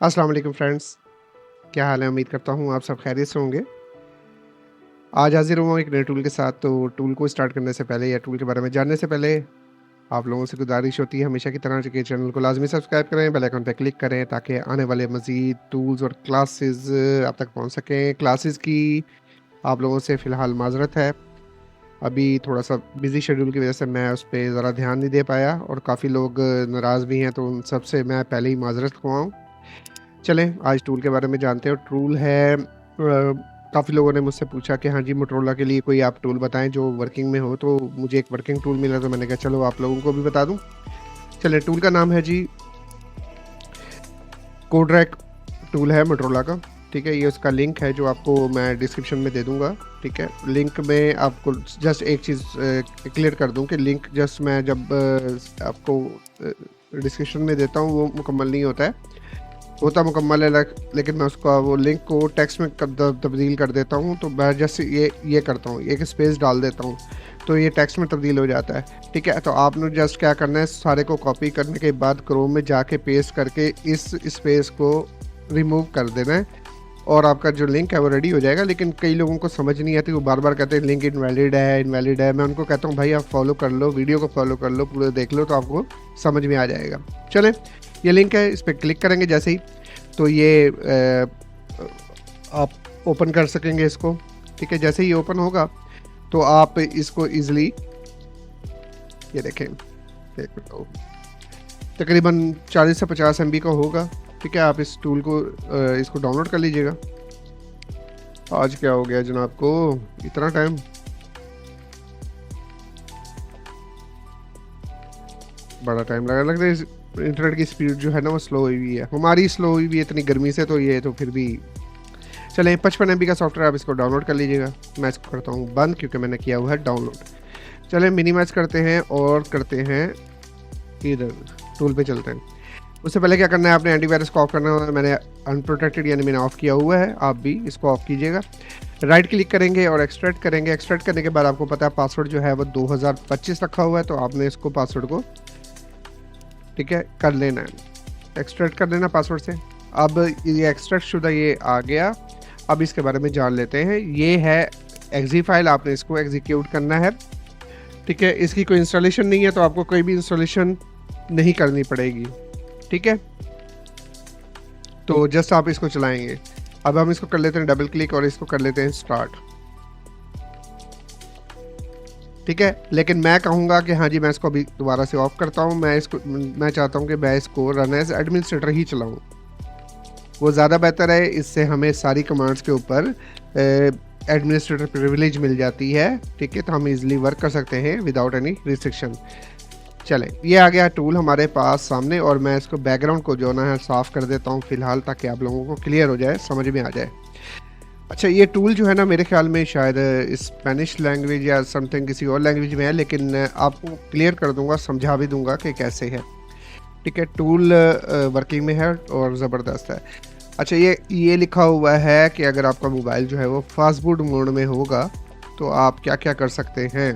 अस्सलाम वालेकुम फ्रेंड्स, क्या हाल है? उम्मीद करता हूँ आप सब खैरियत से होंगे। आज हाज़िर हुआ हूँ एक नए टूल के साथ, तो टूल को स्टार्ट करने से पहले या टूल के बारे में जानने से पहले आप लोगों से गुज़ारिश होती है हमेशा की तरह कि चैनल को लाज़मी सब्सक्राइब करें, बेल आइकन पे क्लिक करें ताकि आने वाले मज़ीद टूल्स और क्लासेस आप तक पहुँच सकें। क्लासेस की आप लोगों से फ़िलहाल माज़रत है, अभी थोड़ा-सा बिज़ी शेड्यूल की वज़ह से मैं उस पे ज़रा ध्यान नहीं दे पाया और काफ़ी लोग नाराज़ भी हैं, तो उन सब से मैं पहले ही माज़रत ख़्वाह हूँ। चलें, आज टूल के बारे में जानते हैं। टूल है काफ़ी लोगों ने मुझसे पूछा कि हाँ जी, मोटोरोला के लिए कोई आप टूल बताएँ जो वर्किंग में हो, तो मुझे एक वर्किंग टूल मिला तो मैंने कहा चलो आप लोगों को भी बता दूँ। चलिए, टूल का नाम है जी कोडरैक टूल है मोटोरोला का, ठीक है? ये उसका लिंक है जो आपको मैं डिस्क्रिप्शन में दे दूँगा, ठीक है? लिंक में आपको जस्ट एक चीज़ क्लियर कर दूँ कि लिंक जस्ट मैं जब आपको डिस्क्रिप्शन में देता हूँ वो मुकम्मल नहीं होता है। होता मुकम्मल है लेकिन मैं उसका वो लिंक को टेक्स्ट में तब्दील कर देता हूँ, तो मैं जस्ट ये करता हूँ, एक स्पेस डाल देता हूँ, तो ये टेक्स्ट में तब्दील हो जाता है, ठीक है? तो आपने जस्ट क्या करना है, सारे को कॉपी करने के बाद क्रोम में जाके पेस्ट करके इस स्पेस को रिमूव कर देना है और आपका जो लिंक है वो रेडी हो जाएगा। लेकिन कई लोगों को समझ नहीं आती, वो बार-बार कहते हैं लिंक इनवैलिड है। मैं उनको कहता हूँ भाई आप फॉलो कर लो, वीडियो को फॉलो कर लो, पूरा देख लो तो आपको समझ में आ जाएगा। चलें, ये लिंक है, इस पे क्लिक करेंगे जैसे ही तो ये आप ओपन कर सकेंगे इसको, ठीक है? जैसे ही ओपन होगा तो आप इसको ईज़िली ये देखें, तकरीबन 40 से 50 MB का होगा, ठीक है? आप इस टूल को इसको डाउनलोड कर लीजिएगा। आज क्या हो गया जनाब को, इतना टाइम? बड़ा टाइम लगा, लगता है इंटरनेट की स्पीड जो है ना वो स्लो हुई हुई है, हमारी स्लो हुई हुई है इतनी गर्मी से, तो ये तो फिर भी चलें। 55 MB का सॉफ्टवेयर आप इसको डाउनलोड कर लीजिएगा। मैं इसको करता हूँ बंद क्योंकि मैंने किया हुआ है डाउनलोड। चलें, मिनिमाइज करते हैं और करते हैं इधर टूल पे चलते हैं। उससे पहले क्या करना है, आपने एंटीवायरस को ऑफ करना है। मैंने अनप्रोटेक्टेड यानी मैंने ऑफ़ किया हुआ है, आप भी इसको ऑफ़ कीजिएगा। राइट क्लिक करेंगे और एक्सट्रैक्ट करेंगे। एक्सट्रैक्ट करने के बाद आपको पता है पासवर्ड जो है वो 2025 रखा हुआ है, तो आपने इसको पासवर्ड को ठीक है कर लेना है, एक्सट्रैक्ट कर लेना पासवर्ड से। अब ये एक्सट्रैक्ट शुदा ये आ गया। अब इसके बारे में जान लेते हैं। ये है एक्जी फाइल, आपने इसको एग्जीक्यूट करना है, ठीक है? इसकी कोई इंस्टॉलेशन नहीं है, तो आपको कोई भी इंस्टॉलेशन नहीं करनी पड़ेगी, ठीक है? तो जस्ट आप इसको चलाएंगे। अब हम इसको कर लेते हैं डबल क्लिक और इसको कर लेते हैं स्टार्ट, ठीक है? लेकिन मैं कहूँगा कि हाँ जी, मैं इसको अभी दोबारा से ऑफ करता हूँ। मैं चाहता हूँ कि मैं इसको रन एज एडमिनिस्ट्रेटर ही चलाऊँ, वो ज़्यादा बेहतर है। इससे हमें सारी कमांड्स के ऊपर एडमिनिस्ट्रेटर प्रिविलेज मिल जाती है, ठीक है? तो हम इजीली वर्क कर सकते हैं विदाउट एनी रिस्ट्रिक्शन। चलें, ये आ गया टूल हमारे पास सामने और मैं इसको बैकग्राउंड को जो ना है साफ़ कर देता हूँ फ़िलहाल, ताकि आप लोगों को क्लियर हो जाए, समझ में आ जाए। अच्छा, ये टूल जो है ना मेरे ख़्याल में शायद स्पेनिश लैंग्वेज या समथिंग किसी और लैंग्वेज में है, लेकिन आपको क्लियर कर दूँगा, समझा भी दूँगा कि कैसे है, ठीक है? टूल वर्किंग में है और ज़बरदस्त है। अच्छा, ये लिखा हुआ है कि अगर आपका मोबाइल जो है वो फास्टबूट मोड में होगा तो आप क्या-क्या कर सकते हैं,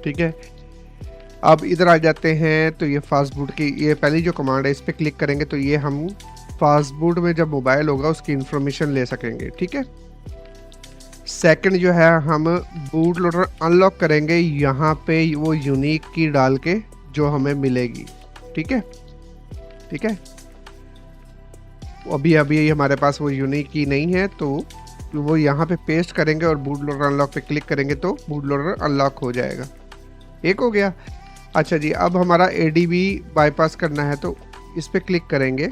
ठीक है? अब इधर आ जाते हैं, तो ये फास्टबूट की ये पहली जो कमांड है इस पे क्लिक करेंगे तो ये हम फास्टबूट में जब मोबाइल होगा उसकी इन्फॉर्मेशन ले सकेंगे, ठीक है? सेकंड जो है, हम बूट लोडर अनलॉक करेंगे, यहाँ पे वो यूनिक की डाल के जो हमें मिलेगी, ठीक है? ठीक है? अभी हमारे पास वो यूनिक की नहीं है, तो वो यहाँ पे पेस्ट करेंगे और बूट लोडर अनलॉक पे क्लिक करेंगे तो बूट लोडर अनलॉक हो जाएगा। एक हो गया। अच्छा जी, अब हमारा ADB बाईपास करना है तो इस पे क्लिक करेंगे,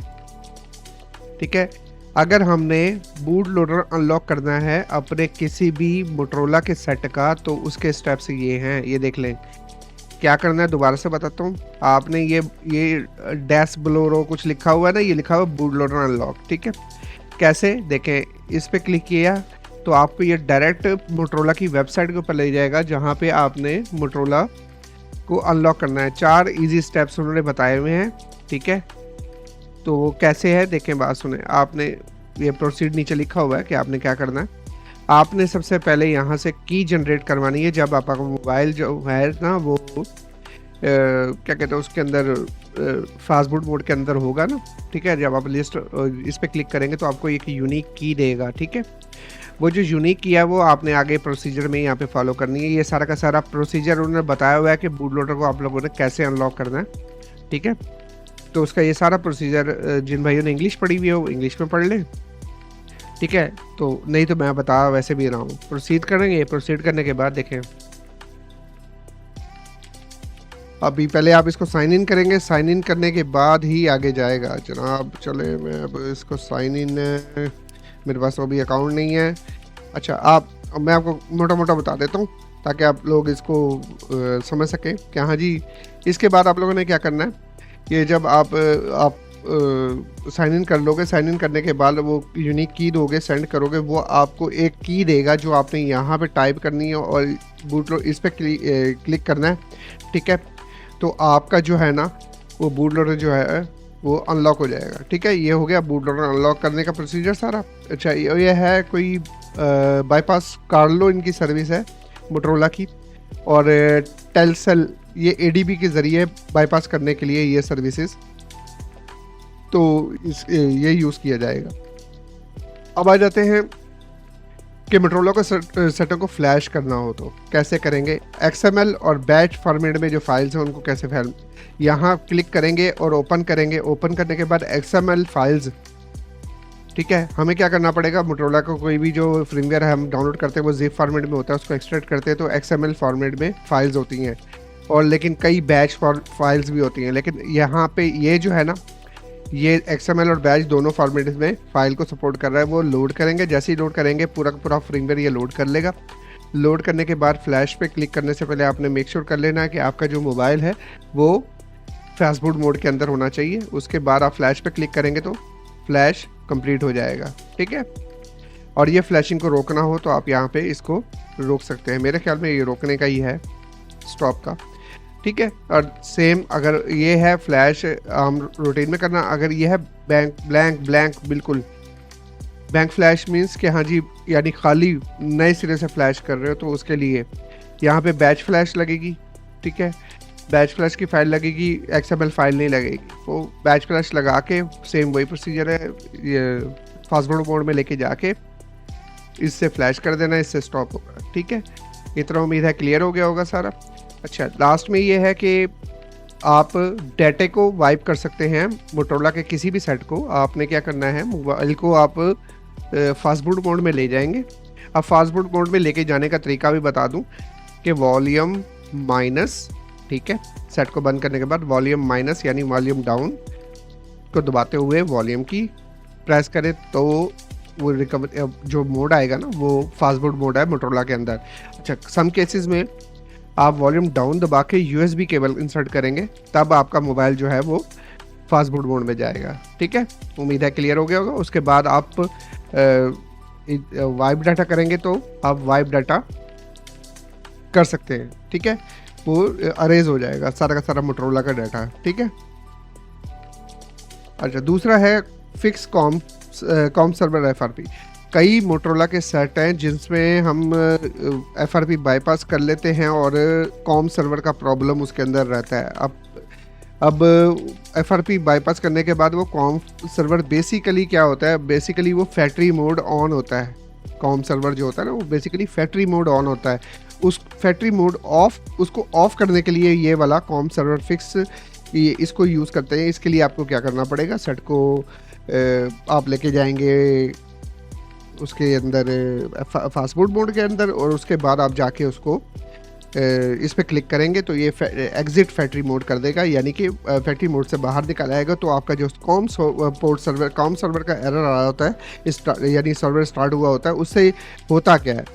ठीक है? अगर हमने बूट लोडर अनलॉक करना है अपने किसी भी मोटोरोला के सेट का, तो उसके स्टेप्स ये हैं, ये देख लें। क्या करना है दोबारा से बताता हूँ। आपने ये डैश ब्लोरो कुछ लिखा हुआ है ना, ये लिखा हुआ है बूट लोडर अनलॉक, ठीक है? कैसे देखें, इस पे क्लिक किया तो आपको ये डायरेक्ट मोटोरोला की वेबसाइट के ऊपर ले जाएगा जहाँ पे आपने मोटोरोला को अनलॉक करना है। 4 इजी स्टेप्स उन्होंने बताए हुए हैं, ठीक है? तो कैसे है देखें, बात सुने। आपने ये प्रोसीड नीचे लिखा हुआ है कि आपने क्या करना है। आपने सबसे पहले यहाँ से की जनरेट करवानी है। जब आपका मोबाइल जो है ना वो क्या कहते हैं उसके अंदर फास्टबूट मोड के अंदर होगा ना, ठीक है। जब आप लिस्ट इस पे क्लिक करेंगे तो आपको एक यूनिक की देगा, ठीक है। वो जो यूनिक की है वो आपने आगे प्रोसीजर में यहाँ पे फॉलो करनी है। ये सारा का सारा प्रोसीजर उन्होंने बताया हुआ है कि बूट लोडर को आप लोगों ने कैसे अनलॉक करना है, ठीक है। तो उसका ये सारा प्रोसीजर जिन भाइयों ने इंग्लिश पढ़ी हुई है वो इंग्लिश में पढ़ लें, ठीक है। तो नहीं तो मैं बता वैसे भी रहा हूँ। प्रोसीड करेंगे। प्रोसीड करने के बाद देखें, अभी पहले आप इसको साइन इन करेंगे। साइन इन करने के बाद ही आगे जाएगा जनाब। चले मैं अब इसको साइन इन, मेरे पास अभी अकाउंट नहीं है। अच्छा मैं आपको मोटा मोटा बता देता हूँ ताकि आप लोग इसको समझ सकें कि हाँ जी। इसके बाद आप लोगों ने क्या करना है कि जब आप साइन इन कर लोगे, साइन इन करने के बाद वो यूनिक की दोगे, सेंड करोगे, वो आपको एक की देगा जो आपने यहाँ पे टाइप करनी है और बूट लोडर इस पर क्लिक करना है, ठीक है। तो आपका जो है ना वो बूट लोडर जो है वो अनलॉक हो जाएगा, ठीक है। ये हो गया बूट लोडर अनलॉक करने का प्रोसीजर सारा। अच्छा ये है कोई बाईपास कार्लो इनकी सर्विस है मोटरोला की, और टेलसेल ये एडीबी के ज़रिए बाईपास करने के लिए ये सर्विसेज तो ये यूज़ किया जाएगा। अब आ जाते हैं कि मोटरोला को सेटों को फ्लैश करना हो तो कैसे करेंगे। XML और बैच फॉर्मेट में जो फाइल्स हैं उनको कैसे यहाँ क्लिक करेंगे और ओपन करेंगे। ओपन करने के बाद XML फाइल्स, ठीक है। हमें क्या करना पड़ेगा, मोटरोला को कोई भी जो फ्रीमवेयर है हम डाउनलोड करते हैं वो जिप फॉर्मेट में होता है, उसको एक्सट्रैक्ट करते हैं तो XML फॉर्मेट में फाइल्स होती हैं, और लेकिन कई बैच फाइल्स भी होती हैं। लेकिन यहाँ पे ये जो है ना ये XML और बैच दोनों फॉर्मेट में फ़ाइल को सपोर्ट कर रहा है। वो लोड करेंगे, जैसे ही लोड करेंगे पूरा का पूरा फ्रीमवेयर ये लोड कर लेगा। लोड करने के बाद फ्लैश पे क्लिक करने से पहले आपने मेक श्योर कर लेना है कि आपका जो मोबाइल है वो फास्टबूट मोड के अंदर होना चाहिए। उसके बाद आप फ्लैश पे क्लिक करेंगे तो फ्लैश कंप्लीट हो जाएगा, ठीक है। और ये फ्लैशिंग को रोकना हो तो आप यहाँ पे इसको रोक सकते हैं। मेरे ख्याल में ये रोकने का ही है, स्टॉप का, ठीक है। और सेम अगर ये है फ्लैश हम रूटीन में करना, अगर ये है ब्लैंक बिल्कुल बैंक फ्लैश मींस कि हाँ जी यानी खाली नए सिरे से फ्लैश कर रहे हो, तो उसके लिए यहाँ पे बैच फ्लैश लगेगी, ठीक है। बैच फ्लैश की फाइल लगेगी, XML फाइल नहीं लगेगी। तो बैच फ्लैश लगा के सेम वही प्रोसीजर है, ये फास्टबूट मोड में लेके जाके इससे फ्लैश कर देना, इससे स्टॉप होगा, ठीक है। इतना उम्मीद है क्लियर हो गया होगा सारा। अच्छा लास्ट में ये है कि आप डाटा को वाइप कर सकते हैं मोटरोला के किसी भी सेट को। आपने क्या करना है, मोबाइल को आप फास्टबूट मोड में ले जाएंगे। अब फास्टबूट मोड में लेके जाने का तरीका भी बता दूं कि वॉल्यूम माइनस, ठीक है, सेट को बंद करने के बाद वॉल्यूम माइनस यानी वॉल्यूम डाउन को दबाते हुए वॉल्यूम की प्रेस करें तो वो रिकवर जो मोड आएगा ना वो फास्टबूट मोड है मोटरोला के अंदर। अच्छा सम केसेस में आप वॉल्यूम डाउन दबा के USB केबल इंसर्ट करेंगे तब आपका मोबाइल जो है वो फास्टबूट मोड में जाएगा, ठीक है। उम्मीद है क्लियर हो गया होगा। उसके बाद आप वाइप डाटा करेंगे तो आप वाइप डाटा कर सकते हैं, ठीक है। वो अरेज हो जाएगा सारा का सारा मोटरोला का डाटा, ठीक है। अच्छा दूसरा है फिक्स कॉम सर्वर FRP। कई मोटरोला के सेट हैं जिसमें हम FRP बाईपास कर लेते हैं और कॉम सर्वर का प्रॉब्लम उसके अंदर रहता है। अब FRP बाईपास करने के बाद वो कॉम सर्वर बेसिकली क्या होता है, बेसिकली वो फैक्ट्री मोड ऑन होता है। कॉम सर्वर जो होता है ना वो बेसिकली फैक्ट्री मोड ऑन होता है। उस फैक्ट्री मोड उसको ऑफ करने के लिए ये वाला कॉम सर्वर फिक्स इसको यूज़ करते हैं। इसके लिए आपको क्या करना पड़ेगा, सेट को आप लेके जाएंगे उसके अंदर फास्टबूट मोड के अंदर, और उसके बाद आप जाके उसको इस पर क्लिक करेंगे तो ये एग्जिट फैक्ट्री मोड कर देगा, यानी कि फैक्ट्री मोड से बाहर निकल आएगा। तो आपका जो कॉम सर्वर का एरर आ रहा होता है, यानी सर्वर स्टार्ट हुआ होता है, उससे होता क्या है,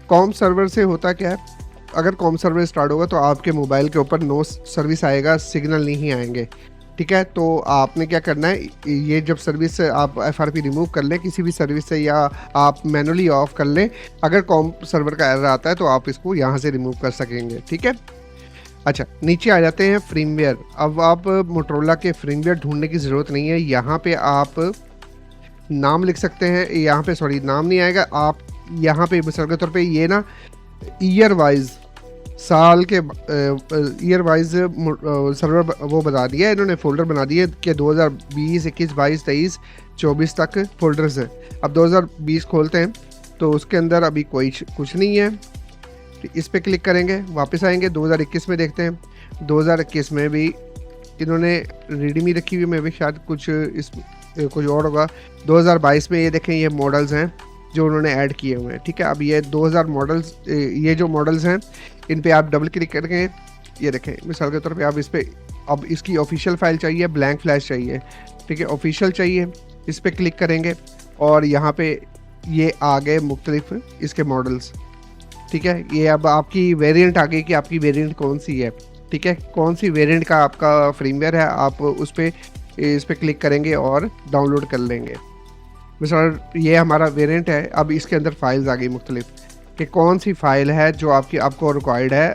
कॉम सर्वर से होता क्या है, अगर कॉम सर्वर स्टार्ट होगा तो आपके मोबाइल के ऊपर नो सर्विस आएगा, सिग्नल नहीं आएंगे, ठीक है। तो आपने क्या करना है, ये जब सर्विस से आप FRP रिमूव कर लें किसी भी सर्विस से या आप मैनुअली ऑफ कर लें, अगर कॉम सर्वर का एरर आता है तो आप इसको यहाँ से रिमूव कर सकेंगे, ठीक है। अच्छा नीचे आ जाते हैं फ्रीमवेयर। अब आप मोटरोला के फ्रीमवेयर ढूंढने की ज़रूरत नहीं है। यहाँ पे आप नाम लिख सकते हैं, यहाँ पे सॉरी नाम नहीं आएगा, आप यहाँ पे मिसाल के तौर पे ये ना ईयर वाइज साल के ईयर वाइज सर्वर वो बना दिया है इन्होंने, फोल्डर बना दिए कि 2020, 21, 22, 23, 24 तक फोल्डर्स हैं। अब 2020 खोलते हैं तो उसके अंदर अभी कोई कुछ नहीं है। इस पर क्लिक करेंगे, वापस आएंगे 2021 में देखते हैं। 2021 में भी इन्होंने रीडमी रखी हुई, में भी शायद कुछ कुछ और होगा। 2022 में ये देखें, ये मॉडल्स हैं जो उन्होंने ऐड किए हुए हैं। ठीक है, अब ये 2000 मॉडल्स, ये जो मॉडल्स हैं इन पे आप डबल क्लिक करेंगे, ये देखें मिसाल के तौर पे आप इस पर, अब इसकी ऑफिशियल फाइल चाहिए, ब्लैंक फ्लैश चाहिए। ठीक है, ऑफिशियल चाहिए, इस पर क्लिक करेंगे और यहाँ पे ये आ गए मुख्तलिफ इसके मॉडल्स। ठीक है, ये अब आपकी वेरिएंट आ गई कि आपकी वेरिएंट कौन सी है। ठीक है, कौन सी वेरिएंट का आपका फ्रीमवेयर है, आप उस पर इस पर क्लिक करेंगे और डाउनलोड कर लेंगे। मिसाल ये हमारा वेरिएंट है। अब इसके अंदर फाइल्स आ गई मुख्तलिफ कि कौन सी फाइल है जो आपको रिक्वायर्ड है।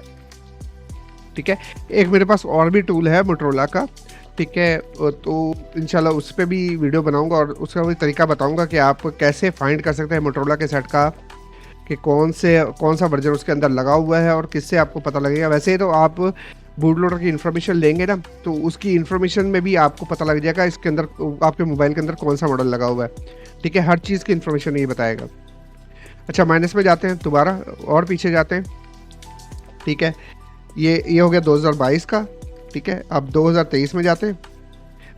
ठीक है, एक मेरे पास और भी टूल है मोटरोला का। ठीक है, तो इंशाल्लाह उस पर भी वीडियो बनाऊंगा और उसका भी तरीका बताऊंगा कि आप कैसे फाइंड कर सकते हैं मोटरोला के सेट का कि कौन सा वर्जन उसके अंदर लगा हुआ है और किससे आपको पता लगेगा। वैसे ही तो आप बूट लोडर की इन्फॉर्मेशन लेंगे ना, तो उसकी इन्फॉर्मेशन में भी आपको पता लग जाएगा इसके अंदर आपके मोबाइल के अंदर कौन सा मॉडल लगा हुआ है। ठीक है, हर चीज़ की इन्फॉर्मेशन ये बताएगा। अच्छा, माइनस में जाते हैं, दोबारा और पीछे जाते हैं। ठीक है, ये हो गया 2022 का। ठीक है, अब 2023 में जाते हैं।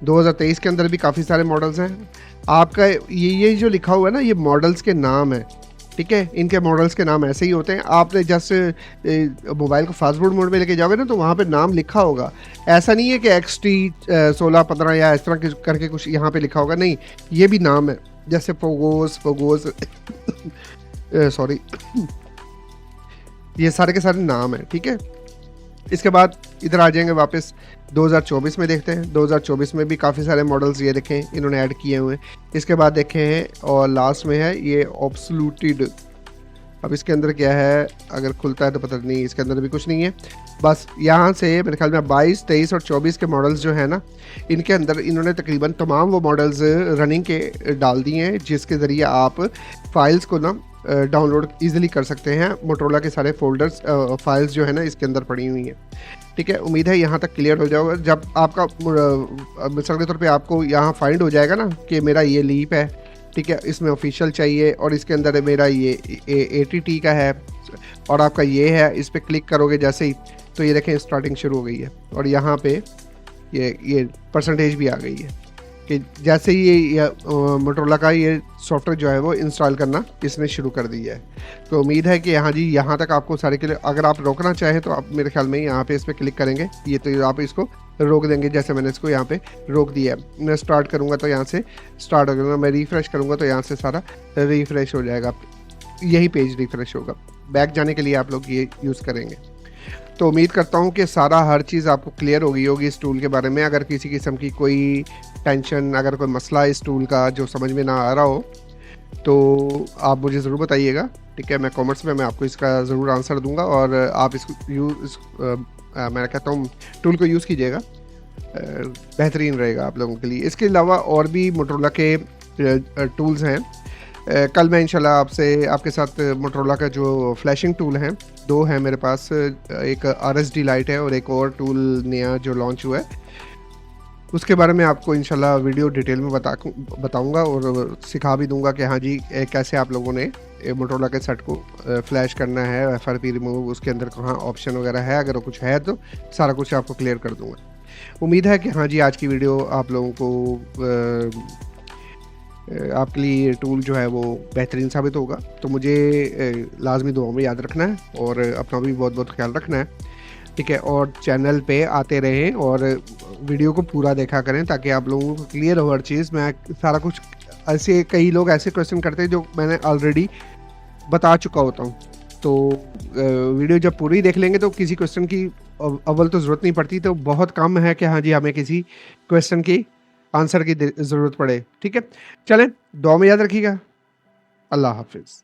2023 के अंदर भी काफ़ी सारे मॉडल्स हैं। आपका ये जो लिखा हुआ है ना, ये मॉडल्स के नाम है। ठीक है, इनके मॉडल्स के नाम ऐसे ही होते हैं। आपने जैसे मोबाइल को फास्ट फूड मोड में लेके जाओगे ना, तो वहाँ पे नाम लिखा होगा। ऐसा नहीं है कि XT 16, 15 या इस तरह करके कुछ यहाँ पे लिखा होगा, नहीं, ये भी नाम है। जैसे फोगोस सॉरी ये सारे के सारे नाम हैं। ठीक है, इसके बाद इधर आ जाएंगे वापस 2024 में देखते हैं। 2024 में भी काफ़ी सारे मॉडल्स ये देखें इन्होंने ऐड किए हुए हैं। इसके बाद देखें हैं और लास्ट में है ये ऑब्सोल्यूटेड। अब इसके अंदर क्या है, अगर खुलता है तो पता नहीं, इसके अंदर भी कुछ नहीं है। बस यहाँ से मेरे ख्याल में 22, 23 और 24 के मॉडल्स जो है ना, इनके अंदर इन्होंने तकरीबन तमाम वो मॉडल्स रनिंग के डाल दिए हैं जिसके ज़रिए आप फाइल्स को ना डाउनलोड ईजिली कर सकते हैं। मोटरोला के सारे फोल्डर्स फाइल्स जो है ना इसके अंदर पड़ी हुई हैं। ठीक है, उम्मीद है यहाँ तक क्लियर हो जाएगा। जब आपका मिसाल के तौर पे आपको यहाँ फाइंड हो जाएगा ना कि मेरा ये लीप है, ठीक है, इसमें ऑफिशियल चाहिए और इसके अंदर मेरा ये ATT का है और आपका ये है, इस पर क्लिक करोगे जैसे ही तो ये देखें स्टार्टिंग शुरू हो गई है और यहाँ पे ये परसेंटेज भी आ गई है कि जैसे ही ये मोटरोला का ये सॉफ्टवेयर जो है वो इंस्टॉल करना इसने शुरू कर दिया है। तो उम्मीद है कि हाँ जी, यहाँ तक आपको सारे के लिए, अगर आप रोकना चाहें तो आप मेरे ख्याल में यहाँ पे इस पर क्लिक करेंगे, ये तो आप इसको रोक देंगे। जैसे मैंने इसको यहाँ पे रोक दिया है, मैं स्टार्ट करूँगा तो यहाँ से स्टार्ट हो जाएगा, मैं रिफ़्रेश करूँगा तो यहाँ से सारा रिफ़्रेश हो जाएगा, यही पेज रिफ़्रेश होगा। बैक जाने के लिए आप लोग ये यूज़ करेंगे। तो उम्मीद करता हूँ कि सारा हर चीज़ आपको क्लियर हो गई होगी इस टूल के बारे में। अगर किसी किस्म की कोई टेंशन, अगर कोई मसला इस टूल का जो समझ में ना आ रहा हो तो आप मुझे ज़रूर बताइएगा। ठीक है, मैं कमेंट्स में मैं आपको इसका ज़रूर आंसर दूंगा और आप इसको मैं कहता हूँ टूल को यूज़ कीजिएगा, बेहतरीन रहेगा आप लोगों के लिए। इसके अलावा और भी मोटरोला के टूल्स हैं। कल मैं इंशाल्लाह आपके साथ मोटरोला का जो फ्लैशिंग टूल हैं, 2 हैं मेरे पास, एक RSD लाइट है और एक और टूल नया जो लॉन्च हुआ है, उसके बारे में आपको इंशाल्लाह वीडियो डिटेल में बताऊंगा और सिखा भी दूंगा कि हाँ जी कैसे आप लोगों ने मोटरोला के सेट को फ्लैश करना है, FRP रिमूव, उसके अंदर कहाँ ऑप्शन वगैरह है, अगर कुछ है तो सारा कुछ आपको क्लियर कर दूंगा। उम्मीद है कि हाँ जी आज की वीडियो आप लोगों को आपके लिए ये टूल जो है वो बेहतरीन साबित होगा। तो मुझे लाजमी दुआ में याद रखना है और अपना भी बहुत बहुत ख्याल रखना है। ठीक है, और चैनल पे आते रहें और वीडियो को पूरा देखा करें ताकि आप लोगों को क्लियर हो हर चीज़। मैं सारा कुछ, ऐसे कई लोग ऐसे क्वेश्चन करते हैं जो मैंने ऑलरेडी बता चुका होता हूँ, तो वीडियो जब पूरी देख लेंगे तो किसी क्वेश्चन की अव्वल तो ज़रूरत नहीं पड़ती, तो बहुत कम है कि हाँ जी हमें किसी क्वेश्चन की आंसर की ज़रूरत पड़े। ठीक है, चलें, दुआ में याद रखिएगा। अल्लाह हाफिज़।